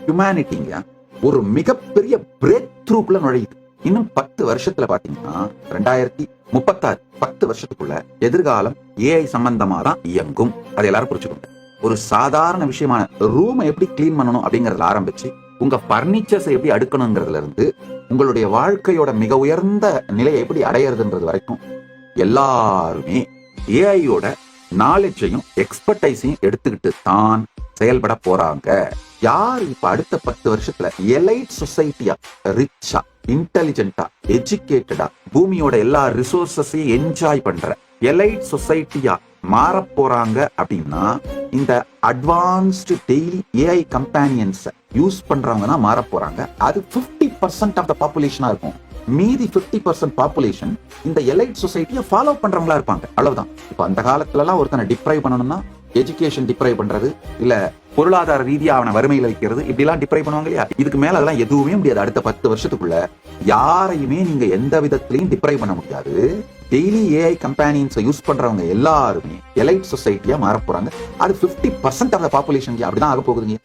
ஹியூமனிட்டிங்க ஒரு மிகப்பெரிய பிரேக் த்ரூக்குள்ள நுழையுது. இன்னும் 10 வருஷத்துல பாத்தீங்கன்னா 2036 10 வருஷத்துக்குள்ள எதிர்காலம் ஏஐ சம்பந்தமா தான் இயங்கும். அதை எல்லாரும் புரிச்சுக்கோங்க. ஒரு சாதாரண விஷயமான ரூமை எப்படி கிளீன் பண்ணணும் அப்படிங்கறதுல ஆரம்பிச்சு உங்க பர்னிச்சர்ஸ் எப்படி அடுக்கணுங்கிறதுல இருந்து உங்களுடைய வாழ்க்கையோட மிக உயர்ந்த நிலையை எப்படி அடையிறதுன்றது வரைக்கும் எல்லாருமே ஏஐயோட நாலேஜையும் எக்ஸ்பர்டைஸையும் எடுத்துக்கிட்டு தான் செயல்பட போறாங்க. யார் இப்ப அடுத்த 10 வருஷத்துல எலைட் சொசைட்டியா, ரிச்சா, இன்டெலிஜென்டா, எஜுகேட்டடா, பூமியோட எல்லா ரிசோர்சஸையும் என்ஜாய் பண்ற எலைட் சொசைட்டியா மாற போறாங்க அப்படின்னா இந்த advanced daily AI companions use பண்றவங்க தான் மாற போறாங்க. அது 50% ஆஃப் த பாப்புலேஷனா இருக்கும். மீதி 50% பாப்புலேஷன் இந்த எலைட் சொசைட்டியை ஃபாலோ பண்றவங்களா இருப்பாங்க. அவ்வளவுதான். இப்ப அந்த காலத்துல எல்லாம் ஒருத்தனை டிப்ரைவ் பண்ணணும்னா எஜுகேஷன் டிப்ரைவ் பண்றது, இல்ல பொருளாதார ரீதியா அவனை வறுமையில வைக்கிறது, இப்படி எல்லாம் டிப்ரைவ் பண்ணுவாங்க இல்லையா? இதுக்கு மேல அதெல்லாம் எதுவுமே முடியாது. அடுத்த 10 வருஷத்துக்குள்ள யாரையுமே நீங்க எந்த விதத்திலையும் டிப்ரைவ் பண்ண முடியாது. டெய்லி ஏஐ கம்பேனியன்ஸ் யூஸ் பண்றவங்க எல்லாருமே எலைட் சொசைட்டியா மாற போறாங்க. அது 50% ஆஃப் த பாப்புலேஷன் அப்படிதான் ஆக போகுதுங்க.